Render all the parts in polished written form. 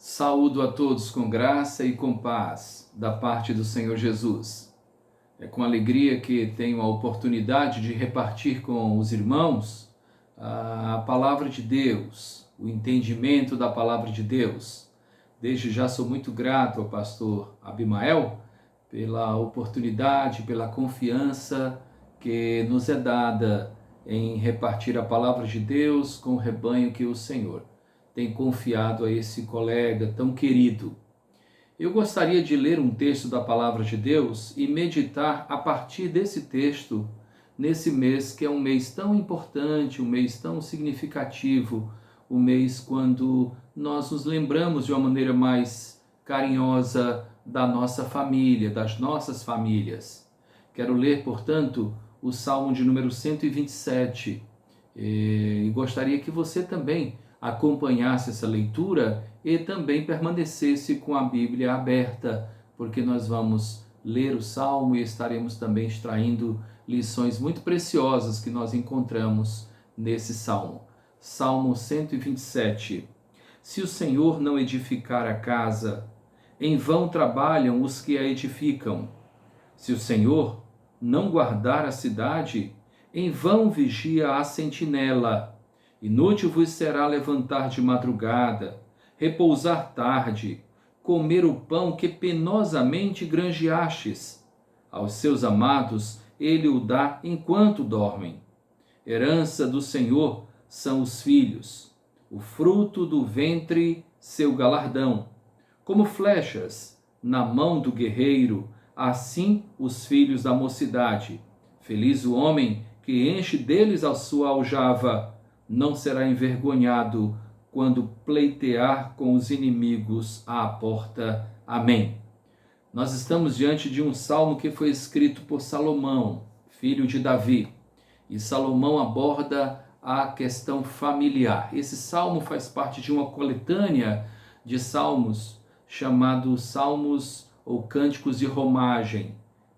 Saúdo a todos com graça e com paz, da parte do Senhor Jesus. É com alegria que tenho a oportunidade de repartir com os irmãos a palavra de Deus, o entendimento da palavra de Deus. Desde já sou muito grato ao pastor Abimael pela oportunidade, pela confiança que nos é dada em repartir a palavra de Deus com o rebanho que o Senhor tem confiado a esse colega tão querido. Eu gostaria de ler um texto da palavra de Deus e meditar a partir desse texto nesse mês que é um mês tão importante, um mês tão significativo, um mês quando nós nos lembramos de uma maneira mais carinhosa da nossa família, das nossas famílias. Quero ler, portanto, o Salmo de número 127 e gostaria que você também acompanhasse essa leitura e também permanecesse com a Bíblia aberta, porque nós vamos ler o Salmo e estaremos também extraindo lições muito preciosas que nós encontramos nesse Salmo. Salmo 127. Se o Senhor não edificar a casa, em vão trabalham os que a edificam. Se o Senhor não guardar a cidade, em vão vigia a sentinela. Inútil vos será levantar de madrugada, repousar tarde, comer o pão que penosamente granjeastes. Aos seus amados ele o dá enquanto dormem. Herança do Senhor são os filhos, o fruto do ventre seu galardão. Como flechas na mão do guerreiro, assim os filhos da mocidade. Feliz o homem que enche deles a sua aljava, não será envergonhado quando pleitear com os inimigos à porta. Amém. Nós estamos diante de um salmo que foi escrito por Salomão, filho de Davi. E Salomão aborda a questão familiar. Esse salmo faz parte de uma coletânea de salmos chamados salmos ou cânticos de romagem,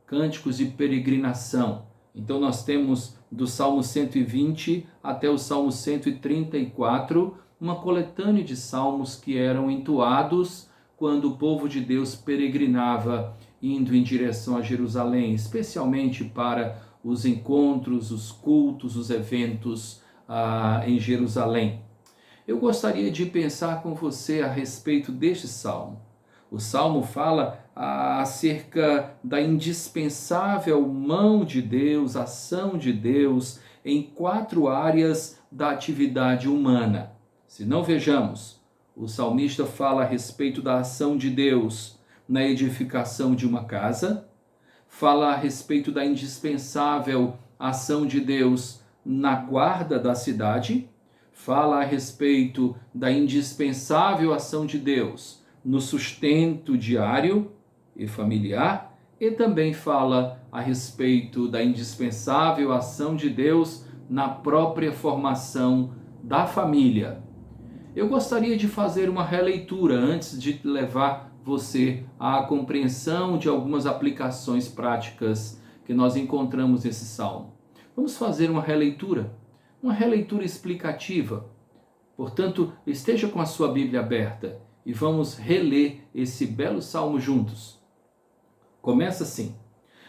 cânticos de peregrinação. Então nós temos do Salmo 120 até o Salmo 134, uma coletânea de salmos que eram entoados quando o povo de Deus peregrinava indo em direção a Jerusalém, especialmente para os encontros, os cultos, os eventos em Jerusalém. Eu gostaria de pensar com você a respeito deste salmo. O salmo fala acerca da indispensável mão de Deus, ação de Deus em 4 áreas da atividade humana. Se não vejamos, o salmista fala a respeito da ação de Deus na edificação de uma casa, fala a respeito da indispensável ação de Deus na guarda da cidade, fala a respeito da indispensável ação de Deus no sustento diário e familiar, e também fala a respeito da indispensável ação de Deus na própria formação da família. Eu gostaria de fazer uma releitura antes de levar você à compreensão de algumas aplicações práticas que nós encontramos nesse salmo. Vamos fazer uma releitura explicativa. Portanto, esteja com a sua Bíblia aberta e vamos reler esse belo salmo juntos. Começa assim: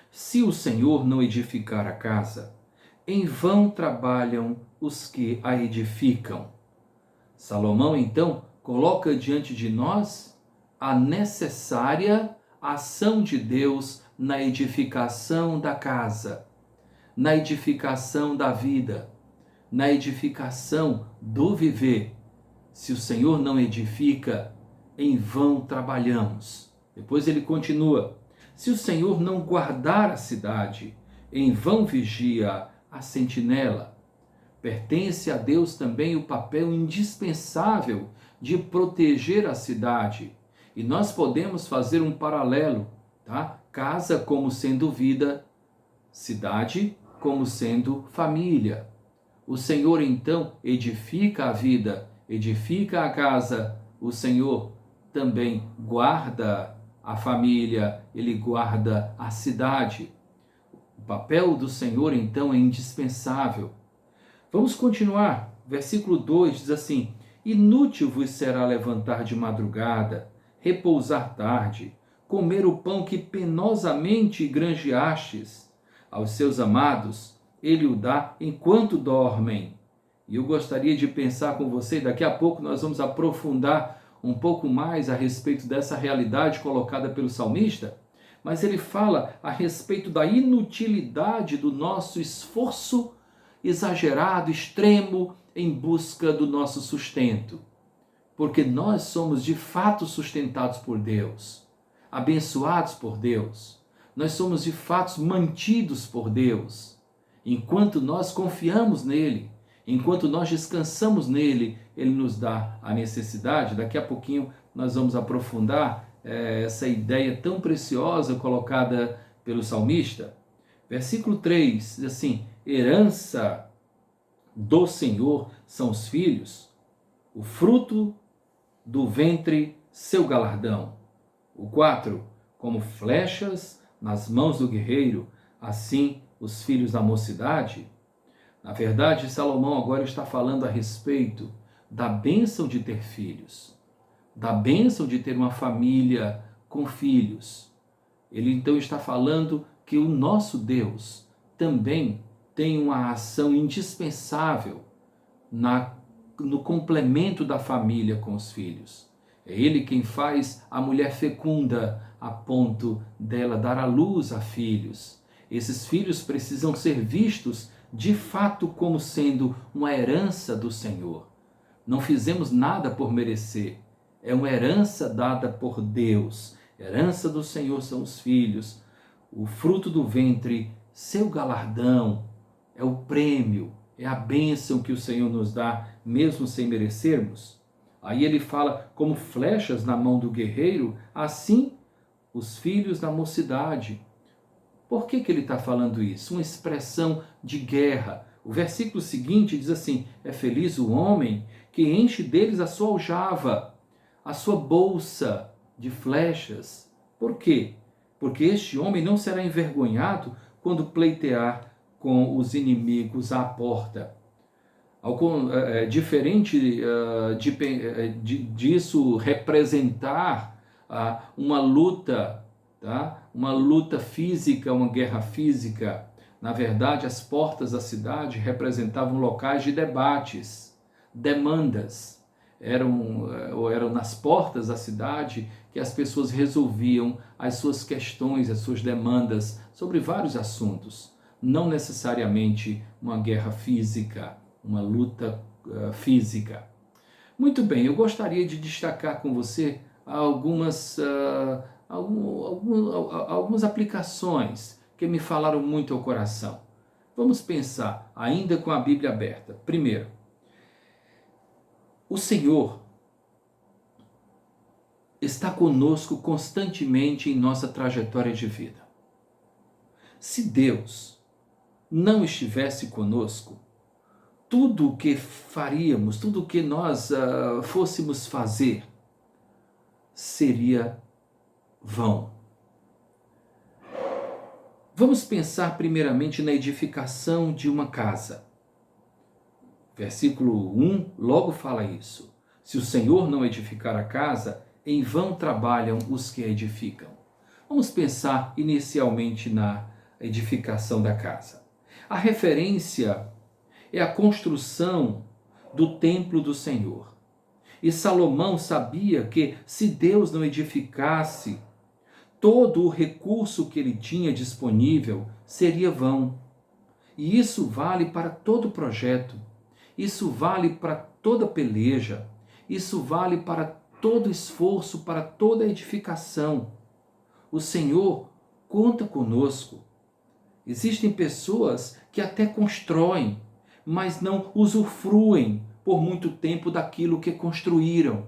se o Senhor não edificar a casa, em vão trabalham os que a edificam. Salomão, então, coloca diante de nós a necessária ação de Deus na edificação da casa, na edificação da vida, na edificação do viver. Se o Senhor não edifica, em vão trabalhamos. Depois ele continua: se o Senhor não guardar a cidade, em vão vigia a sentinela. Pertence a Deus também o papel indispensável de proteger a cidade. E nós podemos fazer um paralelo, tá? Casa como sendo vida, cidade como sendo família. O Senhor então edifica a vida, edifica a casa. O Senhor também guarda a família, ele guarda a cidade. O papel do Senhor então é indispensável. Vamos continuar. Versículo 2 diz assim: Inútil vos será levantar de madrugada, repousar tarde, comer o pão que penosamente granjeastes. Aos seus amados, ele o dá enquanto dormem. E eu gostaria de pensar com você, daqui a pouco nós vamos aprofundar um pouco mais a respeito dessa realidade colocada pelo salmista, mas ele fala a respeito da inutilidade do nosso esforço exagerado, extremo, em busca do nosso sustento. Porque nós somos de fato sustentados por Deus, abençoados por Deus. Nós somos de fato mantidos por Deus. Enquanto nós confiamos nele, enquanto nós descansamos nele, ele nos dá a necessidade. Daqui a pouquinho nós vamos aprofundar essa ideia tão preciosa colocada pelo salmista. Versículo 3 diz assim: herança do Senhor são os filhos, o fruto do ventre seu galardão. O 4, como flechas nas mãos do guerreiro, assim os filhos da mocidade. Na verdade, Salomão agora está falando a respeito da bênção de ter filhos, da bênção de ter uma família com filhos. Ele então está falando que o nosso Deus também tem uma ação indispensável no complemento da família com os filhos. É Ele quem faz a mulher fecunda a ponto dela dar à luz a filhos. Esses filhos precisam ser vistos de fato como sendo uma herança do Senhor. Não fizemos nada por merecer. É uma herança dada por Deus. Herança do Senhor são os filhos. O fruto do ventre, seu galardão, é o prêmio, é a bênção que o Senhor nos dá, mesmo sem merecermos. Aí ele fala, como flechas na mão do guerreiro, assim os filhos da mocidade. Por que ele está falando isso? Uma expressão de guerra. O versículo seguinte diz assim: é feliz o homem que enche deles a sua aljava, a sua bolsa de flechas. Por quê? Porque este homem não será envergonhado quando pleitear com os inimigos à porta. Diferente disso representar uma luta, tá? Uma luta física, uma guerra física. Na verdade, as portas da cidade representavam locais de debates, demandas. Eram nas portas da cidade que as pessoas resolviam as suas questões, as suas demandas sobre vários assuntos. Não necessariamente uma guerra física, uma luta física. Muito bem, eu gostaria de destacar com você algumas aplicações que me falaram muito ao coração. Vamos pensar, ainda com a Bíblia aberta. Primeiro, o Senhor está conosco constantemente em nossa trajetória de vida. Se Deus não estivesse conosco, tudo o que faríamos, tudo o que nós fôssemos fazer, seria vão. Vamos pensar primeiramente na edificação de uma casa. Versículo 1 logo fala isso. Se o Senhor não edificar a casa, em vão trabalham os que a edificam. Vamos pensar inicialmente na edificação da casa. A referência é a construção do templo do Senhor. E Salomão sabia que se Deus não edificasse, todo o recurso que ele tinha disponível seria vão. E isso vale para todo projeto. Isso vale para toda peleja, isso vale para todo esforço, para toda edificação. O Senhor conta conosco. Existem pessoas que até constroem, mas não usufruem por muito tempo daquilo que construíram.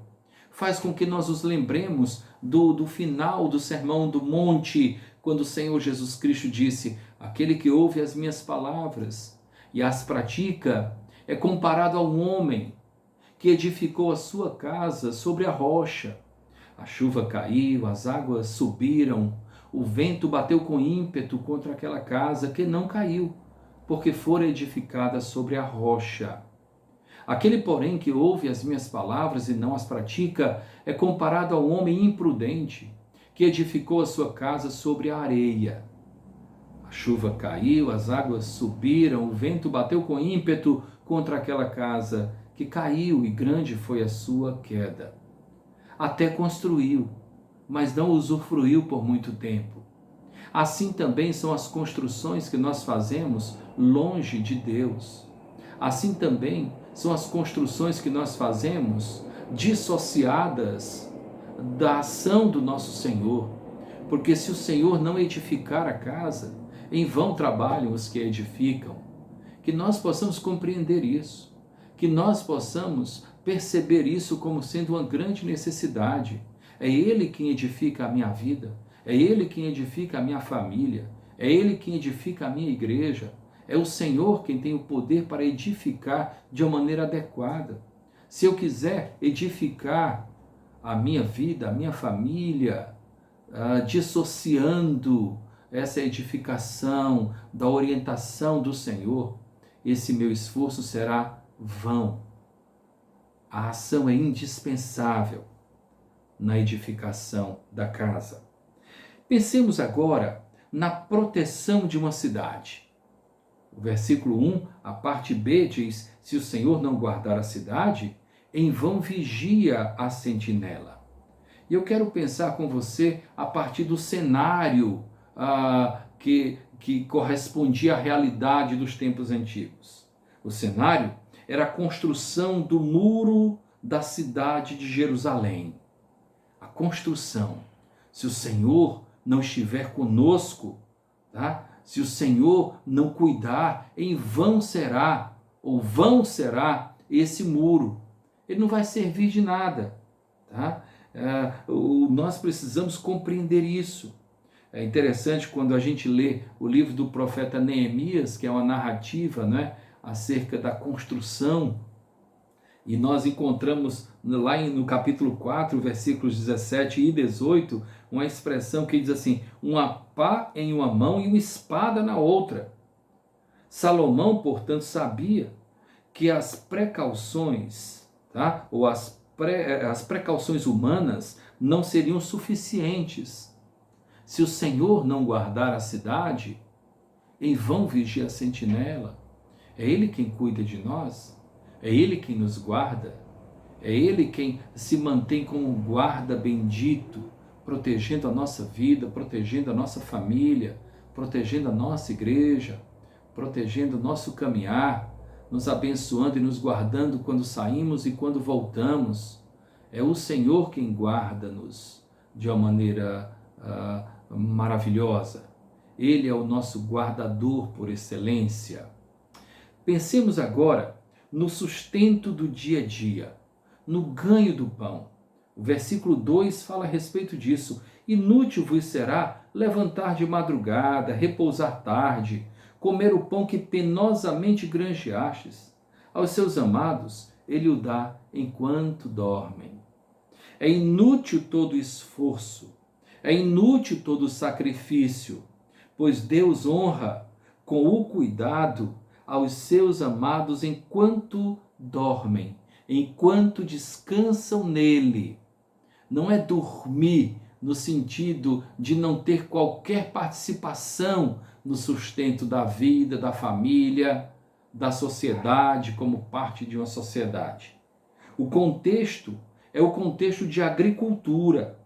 Faz com que nós nos lembremos do final do Sermão do Monte, quando o Senhor Jesus Cristo disse: aquele que ouve as minhas palavras e as pratica, é comparado a um homem que edificou a sua casa sobre a rocha. A chuva caiu, as águas subiram, o vento bateu com ímpeto contra aquela casa que não caiu, porque fora edificada sobre a rocha. Aquele, porém, que ouve as minhas palavras e não as pratica, é comparado ao homem imprudente, que edificou a sua casa sobre a areia. A chuva caiu, as águas subiram, o vento bateu com ímpeto contra aquela casa, que caiu, e grande foi a sua queda. Até construiu, mas não usufruiu por muito tempo. Assim também são as construções que nós fazemos longe de Deus. Assim também são as construções que nós fazemos dissociadas da ação do nosso Senhor. Porque se o Senhor não edificar a casa, em vão trabalham os que a edificam. Que nós possamos compreender isso, que nós possamos perceber isso como sendo uma grande necessidade. É Ele quem edifica a minha vida, é Ele quem edifica a minha família, é Ele quem edifica a minha igreja. É o Senhor quem tem o poder para edificar de uma maneira adequada. Se eu quiser edificar a minha vida, a minha família, dissociando essa edificação da orientação do Senhor, esse meu esforço será vão. A ação é indispensável na edificação da casa. Pensemos agora na proteção de uma cidade. O versículo 1, a parte B diz: se o Senhor não guardar a cidade, em vão vigia a sentinela. E eu quero pensar com você a partir do cenário que correspondia à realidade dos tempos antigos. O cenário era a construção do muro da cidade de Jerusalém. A construção. Se o Senhor não estiver conosco, tá? Se o Senhor não cuidar, em vão será, ou vão será esse muro. Ele não vai servir de nada. Tá? Nós precisamos compreender isso. É interessante quando a gente lê o livro do profeta Neemias, que é uma narrativa, né, acerca da construção, e nós encontramos lá no capítulo 4, versículos 17 e 18, uma expressão que diz assim: uma pá em uma mão e uma espada na outra. Salomão, portanto, sabia que as precauções, tá? Ou as precauções humanas não seriam suficientes. Se o Senhor não guardar a cidade, em vão vigia a sentinela. É Ele quem cuida de nós. É Ele quem nos guarda, é Ele quem se mantém como um guarda bendito, protegendo a nossa vida, protegendo a nossa família, protegendo a nossa igreja, protegendo o nosso caminhar, nos abençoando e nos guardando quando saímos e quando voltamos. É o Senhor quem guarda-nos de uma maneira maravilhosa. Ele é o nosso guardador por excelência. Pensemos agora no sustento do dia a dia, no ganho do pão. O versículo 2 fala a respeito disso. Inútil vos será levantar de madrugada, repousar tarde, comer o pão que penosamente granjeastes. Aos seus amados ele o dá enquanto dormem. É inútil todo esforço, é inútil todo sacrifício, pois Deus honra com o cuidado aos seus amados enquanto dormem, enquanto descansam nele. Não é dormir no sentido de não ter qualquer participação no sustento da vida, da família, da sociedade, como parte de uma sociedade. O contexto é o contexto de agricultura.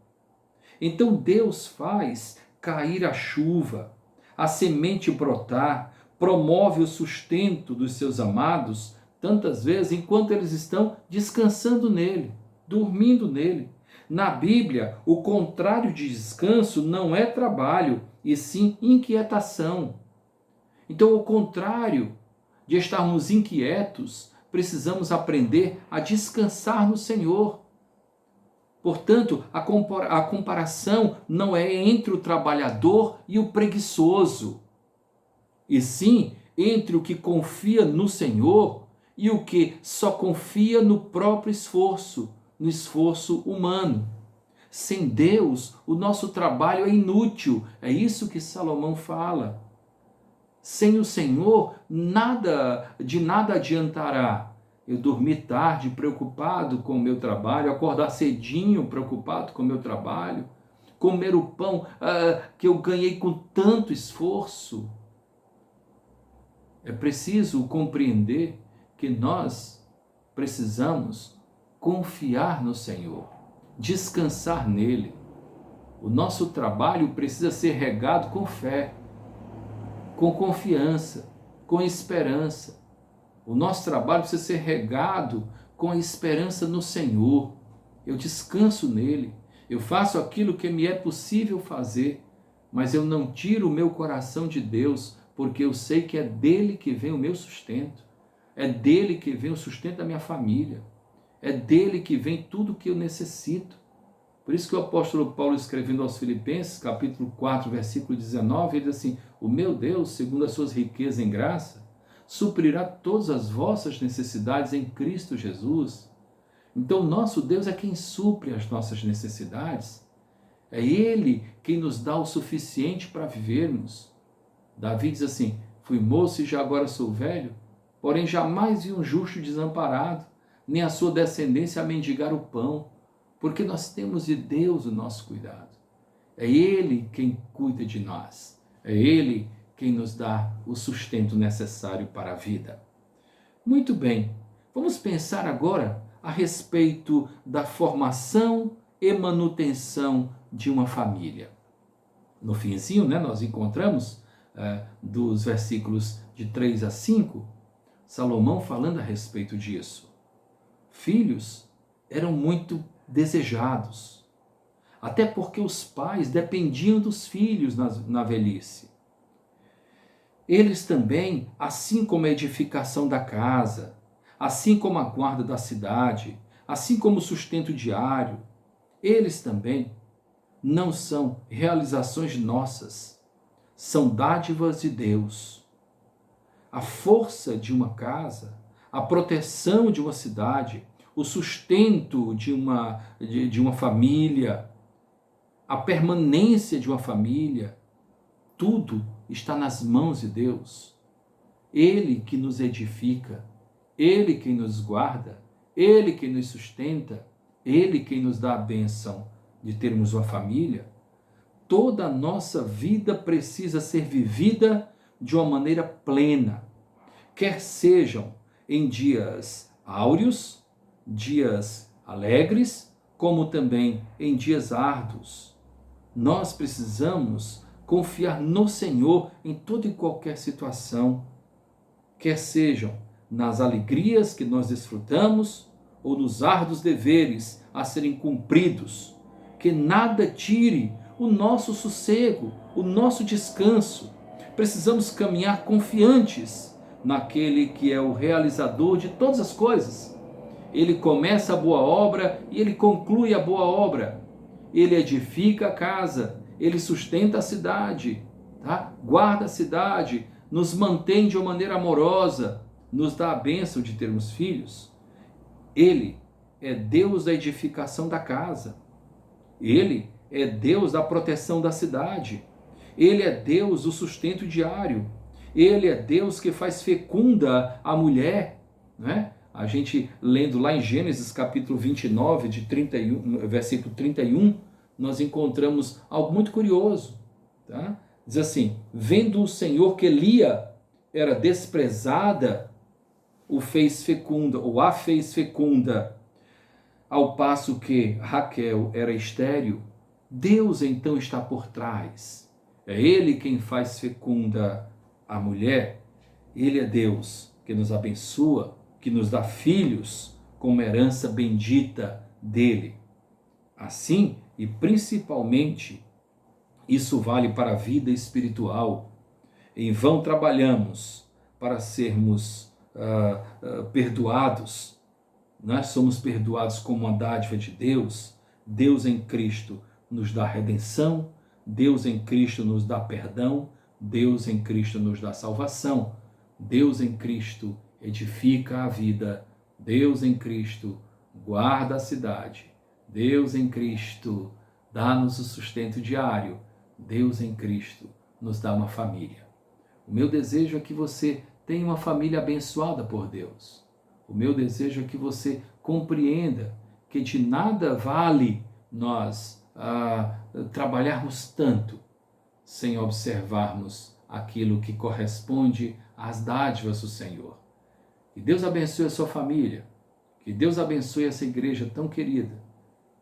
Então Deus faz cair a chuva, a semente brotar, promove o sustento dos seus amados, tantas vezes enquanto eles estão descansando nele, dormindo nele. Na Bíblia, o contrário de descanso não é trabalho, e sim inquietação. Então, ao contrário de estarmos inquietos, precisamos aprender a descansar no Senhor. Portanto, a comparação não é entre o trabalhador e o preguiçoso, e sim entre o que confia no Senhor e o que só confia no próprio esforço, no esforço humano. Sem Deus, o nosso trabalho é inútil. É isso que Salomão fala. Sem o Senhor, de nada adiantará eu dormir tarde preocupado com o meu trabalho, acordar cedinho preocupado com o meu trabalho, comer o pão que eu ganhei com tanto esforço. É preciso compreender que nós precisamos confiar no Senhor, descansar nele. O nosso trabalho precisa ser regado com fé, com confiança, com esperança. O nosso trabalho precisa ser regado com a esperança no Senhor. Eu descanso nele, eu faço aquilo que me é possível fazer, mas eu não tiro o meu coração de Deus, porque eu sei que é dele que vem o meu sustento, é dele que vem o sustento da minha família, é dele que vem tudo o que eu necessito. Por isso que o apóstolo Paulo, escrevendo aos Filipenses, capítulo 4, versículo 19, ele diz assim: o meu Deus, segundo as suas riquezas em graça, suprirá todas as vossas necessidades em Cristo Jesus. Então, nosso Deus é quem supre as nossas necessidades. É Ele quem nos dá o suficiente para vivermos. Davi diz assim: fui moço e já agora sou velho, porém jamais vi um justo desamparado, nem a sua descendência a mendigar o pão, porque nós temos de Deus o nosso cuidado. É Ele quem cuida de nós. É Ele quem nos dá o sustento necessário para a vida. Muito bem, vamos pensar agora a respeito da formação e manutenção de uma família. No finzinho, nós encontramos dos versículos de 3 a 5, Salomão falando a respeito disso. Filhos eram muito desejados, até porque os pais dependiam dos filhos na velhice. Eles também, assim como a edificação da casa, assim como a guarda da cidade, assim como o sustento diário, eles também não são realizações nossas, são dádivas de Deus. A força de uma casa, a proteção de uma cidade, o sustento de uma família, a permanência de uma família, tudo está nas mãos de Deus. Ele que nos edifica, Ele quem nos guarda, Ele quem nos sustenta, Ele quem nos dá a bênção de termos uma família. Toda a nossa vida precisa ser vivida de uma maneira plena, quer sejam em dias áureos, dias alegres, como também em dias árduos. Nós precisamos confiar no Senhor em toda e qualquer situação, quer sejam nas alegrias que nós desfrutamos ou nos árduos deveres a serem cumpridos. Que nada tire o nosso sossego, o nosso descanso. Precisamos caminhar confiantes naquele que é o realizador de todas as coisas. Ele começa a boa obra e ele conclui a boa obra. Ele edifica a casa, ele sustenta a cidade, tá? Guarda a cidade, nos mantém de uma maneira amorosa, nos dá a bênção de termos filhos. Ele é Deus da edificação da casa. Ele é Deus da proteção da cidade. Ele é Deus do sustento diário. Ele é Deus que faz fecunda a mulher, né? A gente lendo lá em Gênesis capítulo 29, versículo 31, nós encontramos algo muito curioso. Tá? Diz assim: vendo o Senhor que Lia era desprezada, o fez fecunda, ou a fez fecunda, ao passo que Raquel era estéril. Deus então está por trás. É Ele quem faz fecunda a mulher. Ele é Deus que nos abençoa, que nos dá filhos como herança bendita dele. Assim, e principalmente, isso vale para a vida espiritual. Em vão trabalhamos para sermos perdoados. Nós somos perdoados como uma dádiva de Deus. Deus em Cristo nos dá redenção, Deus em Cristo nos dá perdão, Deus em Cristo nos dá salvação, Deus em Cristo edifica a vida, Deus em Cristo guarda a cidade, Deus em Cristo dá-nos o sustento diário, Deus em Cristo nos dá uma família. O meu desejo é que você tenha uma família abençoada por Deus, O meu desejo é que você compreenda que de nada vale nós trabalharmos tanto sem observarmos aquilo que corresponde às dádivas do Senhor. Que Deus abençoe a sua família, que Deus abençoe essa igreja tão querida,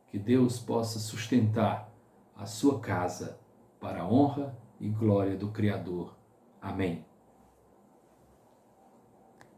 que Deus possa sustentar a sua casa para a honra e glória do Criador. Amém.